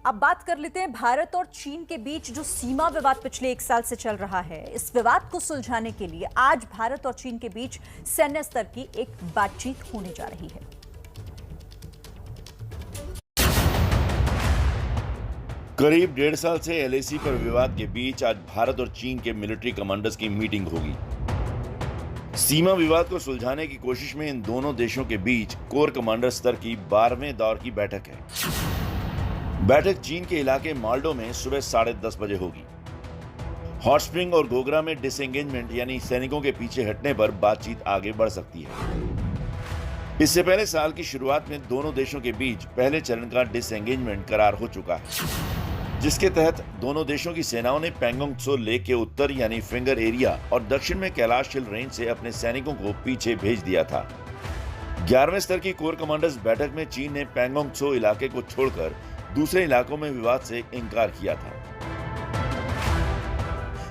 अब बात कर लेते हैं भारत और चीन के बीच जो सीमा विवाद पिछले 1 साल से चल रहा है। इस विवाद को सुलझाने के लिए आज भारत और चीन के बीच सैन्य स्तर की एक बातचीत होने जा रही है। करीब 1.5 साल से एलएसी पर विवाद के बीच आज भारत और चीन के मिलिट्री कमांडर्स की मीटिंग होगी। सीमा विवाद को सुलझाने की कोशिश में इन दोनों देशों के बीच कोर कमांडर स्तर की 12वें दौर की बैठक है। बैठक चीन के इलाके माल्डो में सुबह 10:30 बजे होगी। हॉट स्प्रिंग और गोगरा में डिसएंगेजमेंट यानी सैनिकों के पीछे हटने पर बातचीत आगे बढ़ सकती है। इससे पहले साल की शुरुआत में दोनों देशों के बीच पहले चरण का डिसएंगेजमेंट करार हो चुका है, जिसके तहत दोनों देशों की सेनाओं ने पैंगोंग त्सो लेक के उत्तर यानी फिंगर एरिया और दक्षिण में कैलाश हिल रेंज से अपने सैनिकों को पीछे भेज दिया था। 11वें स्तर की कोर कमांडर्स बैठक में चीन ने पैंगोंग त्सो इलाके को छोड़कर दूसरे इलाकों में विवाद से इनकार किया था,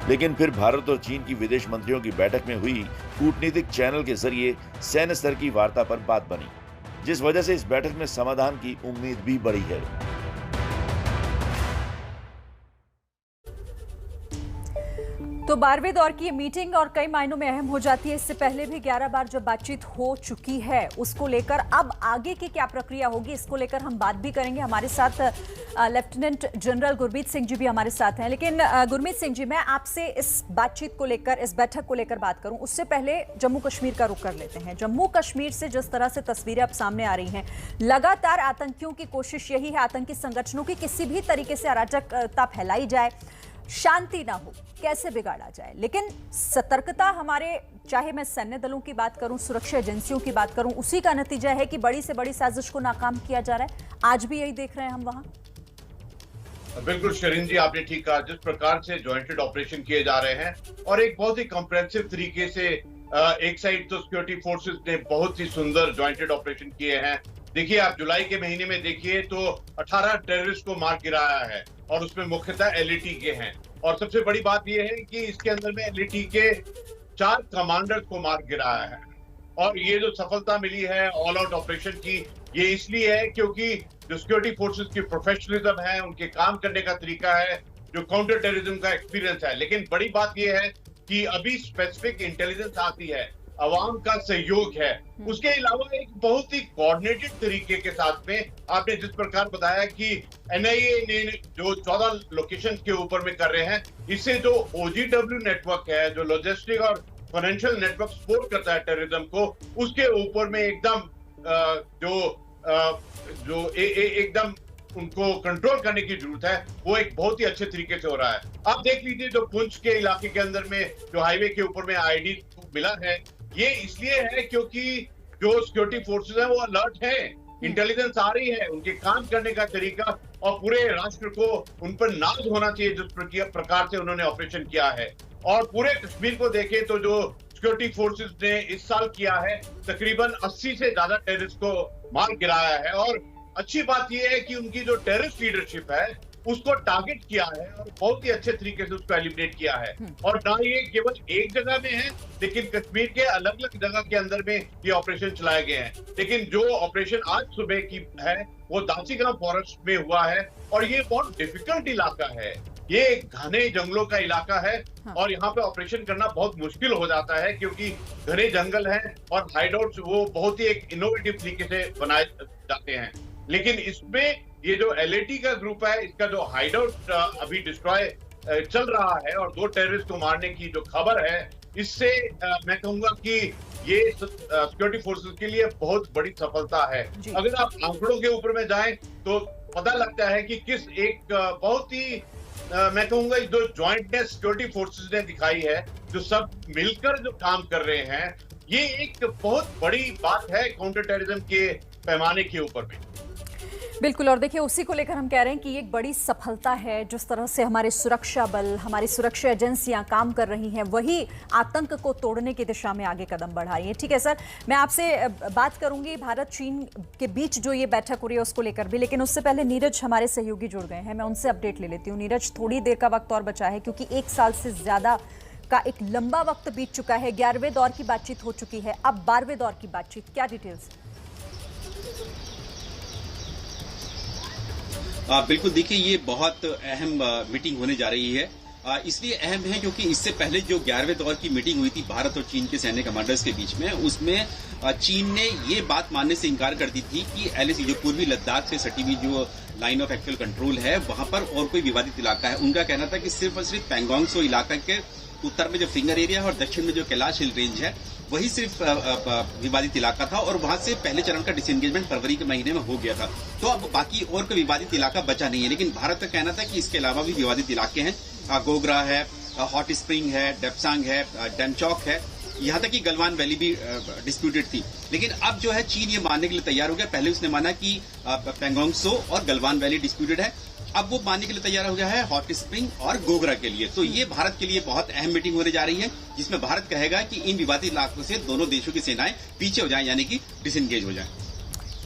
लेकिन फिर भारत और चीन की विदेश मंत्रियों की बैठक में हुई कूटनीतिक चैनल के जरिए सैन्य स्तर की वार्ता पर बात बनी, जिस वजह से इस बैठक में समाधान की उम्मीद भी बढ़ी है। तो 12वें दौर की ये मीटिंग और कई मायनों में अहम हो जाती है। इससे पहले भी 11 बार जब बातचीत हो चुकी है, उसको लेकर अब आगे की क्या प्रक्रिया होगी, इसको लेकर हम बात भी करेंगे। हमारे साथ लेफ्टिनेंट जनरल गुरमीत सिंह जी भी हमारे साथ हैं। लेकिन गुरमीत सिंह जी, मैं आपसे इस बातचीत को लेकर, इस बैठक को लेकर बात करूं उससे पहले जम्मू कश्मीर का रुख कर लेते हैं। जम्मू कश्मीर से जिस तरह से तस्वीरें अब सामने आ रही हैं, लगातार आतंकियों की कोशिश यही है, आतंकी संगठनों की किसी भी तरीके से अराजकता फैलाई जाए, शांति ना हो, कैसे बिगाड़ा जाए। लेकिन सतर्कता हमारे, चाहे मैं सैन्य दलों की बात करूं, सुरक्षा एजेंसियों की बात करूं, उसी का नतीजा है कि बड़ी से बड़ी साजिश को नाकाम किया जा रहा है। आज भी यही देख रहे हैं हम वहां। बिल्कुल शरीन जी, आपने ठीक कहा। जिस प्रकार से जॉइंटेड ऑपरेशन किए जा रहे हैं और एक बहुत ही कॉम्प्रिहेंसिव तरीके से एक साइड तो सिक्योरिटी फोर्सेस ने बहुत ही सुंदर जॉइंटेड ऑपरेशन किए हैं। देखिए, आप जुलाई के महीने में देखिए तो 18 टेररिस्ट को मार गिराया है और उसमें मुख्यतः एलईटी के हैं। और सबसे बड़ी बात यह है कि इसके अंदर में एलईटी के 4 कमांडर्स को मार गिराया है। और ये जो सफलता मिली है ऑल आउट ऑपरेशन की, ये इसलिए है क्योंकि जो सिक्योरिटी फोर्सेस की प्रोफेशनलिज्म है, उनके काम करने का तरीका है, जो काउंटर टेररिज्म का एक्सपीरियंस है। लेकिन बड़ी बात यह है कि अभी स्पेसिफिक इंटेलिजेंस आती है, अवाम का सहयोग है, उसके अलावा एक बहुत ही कोऑर्डिनेटेड तरीके के साथ में आपने जिस प्रकार बताया कि एनआईए ने जो 14 लोकेशन के ऊपर में कर रहे हैं, इससे जो ओजीडब्ल्यू नेटवर्क है, जो लॉजिस्टिक और फाइनेंशियल नेटवर्क सपोर्ट करता है टेररिज्म को, उसके ऊपर में एकदम एकदम उनको कंट्रोल करने की जरूरत है। वो एक बहुत ही अच्छे तरीके से हो रहा है। आप देख लीजिए, जो पुंछ के इलाके के अंदर में जो हाईवे के ऊपर में आईडी मिला है, ये इसलिए है क्योंकि जो सिक्योरिटी फोर्सेस हैं वो अलर्ट हैं, इंटेलिजेंस आ रही है, उनके काम करने का तरीका और पूरे राष्ट्र को उन पर नाज होना चाहिए जिस प्रकार से उन्होंने ऑपरेशन किया है। और पूरे कश्मीर को देखें तो जो सिक्योरिटी फोर्सेस ने इस साल किया है, तकरीबन 80 से ज्यादा टेररिस्ट को मार गिराया है। और अच्छी बात यह है कि उनकी जो टेररिस्ट लीडरशिप है उसको टारगेट किया है और बहुत ही अच्छे तरीके से उसको एलिमिनेट किया है। और ना ये केवल एक जगह में है, लेकिन कश्मीर के अलग अलग जगह के अंदर में ये ऑपरेशन चलाए गए हैं। लेकिन जो ऑपरेशन आज सुबह की है वो दासीगांव फॉरेस्ट में हुआ है और ये बहुत डिफिकल्ट इलाका है, ये घने जंगलों का इलाका है। और यहाँ पे ऑपरेशन करना बहुत मुश्किल हो जाता है क्योंकि घने जंगल हैं और हाइडआउट्स वो बहुत ही एक इनोवेटिव तरीके से बनाए जाते हैं। लेकिन इसमें ये जो एलएटी का ग्रुप है, इसका जो हाइडआउट अभी डिस्ट्रॉय चल रहा है और 2 टेररिस्ट को मारने की जो खबर है, इससे मैं कहूंगा कि ये सिक्योरिटी फोर्सेस के लिए बहुत बड़ी सफलता है। अगर आप आंकड़ों के ऊपर में जाएं तो पता लगता है कि किस एक बहुत ही मैं कहूंगा जो ज्वाइंटनेस सिक्योरिटी फोर्सेस ने दिखाई है, जो सब मिलकर जो काम कर रहे हैं, ये एक बहुत बड़ी बात है काउंटर टेररिज्म के पैमाने के ऊपर में। बिल्कुल, और देखिए उसी को लेकर हम कह रहे हैं कि ये एक बड़ी सफलता है। जिस तरह से हमारे सुरक्षा बल, हमारी सुरक्षा एजेंसियां काम कर रही हैं, वही आतंक को तोड़ने की दिशा में आगे कदम बढ़ा रही है। ठीक है सर, मैं आपसे बात करूंगी भारत चीन के बीच जो ये बैठक हो रही है उसको लेकर भी, लेकिन उससे पहले नीरज हमारे सहयोगी जुड़ गए हैं, मैं उनसे अपडेट ले लेती हूँ। नीरज, थोड़ी देर का वक्त और बचा है क्योंकि 1 साल से ज्यादा का एक लंबा वक्त बीत चुका है। 11वें दौर की बातचीत हो चुकी है, अब 12वें दौर की बातचीत, क्या डिटेल्स? बिल्कुल, देखिए ये बहुत अहम मीटिंग होने जा रही है। इसलिए अहम है क्योंकि इससे पहले जो 11वें दौर की मीटिंग हुई थी भारत और चीन के सैन्य कमांडर्स के बीच में, उसमें चीन ने ये बात मानने से इनकार कर दी थी कि एलएसी जो पूर्वी लद्दाख से सटी हुई जो लाइन ऑफ एक्चुअल कंट्रोल है, वहां पर और कोई विवादित इलाका है। उनका कहना था कि सिर्फ और सिर्फ पैंगोंग त्सो इलाका के उत्तर में जो फिंगर एरिया है और दक्षिण में जो कैलाश हिल रेंज है, वही सिर्फ विवादित इलाका था और वहां से पहले चरण का डिसएंगेजमेंट फरवरी के महीने में हो गया था। तो अब बाकी और कोई विवादित इलाका बचा नहीं है, लेकिन भारत का कहना था कि इसके अलावा भी विवादित इलाके हैं। गोगरा है, हॉट स्प्रिंग है, डेप्सांग है, डेमचौक है, यहाँ तक कि गलवान वैली भी डिस्प्यूटेड थी। लेकिन अब जो है चीन ये मानने के लिए तैयार हो गया। पहले उसने माना कि पैंगोंग त्सो और गलवान वैली डिस्प्यूटेड है, अब वो मानने के लिए तैयार हो गया है हॉट स्प्रिंग और गोगरा के लिए। तो ये भारत के लिए बहुत अहम मीटिंग होने जा रही है, जिसमें भारत कहेगा कि इन विवादित इलाकों से दोनों देशों की सेनाएं पीछे हो जाएं, यानी कि डिसएंगेज हो जाएं।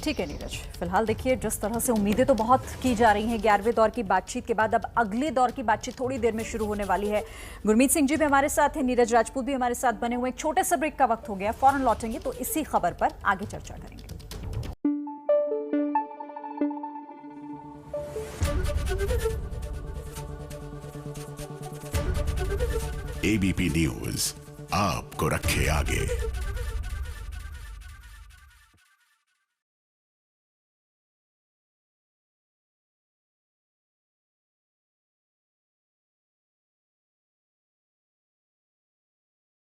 ठीक है नीरज, फिलहाल देखिए जिस तरह से उम्मीदें तो बहुत की जा रही हैं 11वें दौर की बातचीत के बाद, अब अगले दौर की बातचीत थोड़ी देर में शुरू होने वाली है। गुरमीत सिंह जी भी हमारे साथ हैं, नीरज राजपूत भी हमारे साथ बने हुए। एक छोटे से ब्रेक का वक्त हो गया, फौरन लौटेंगे तो इसी खबर पर आगे चर्चा करेंगे। एबीपी न्यूज आपको रखे आगे।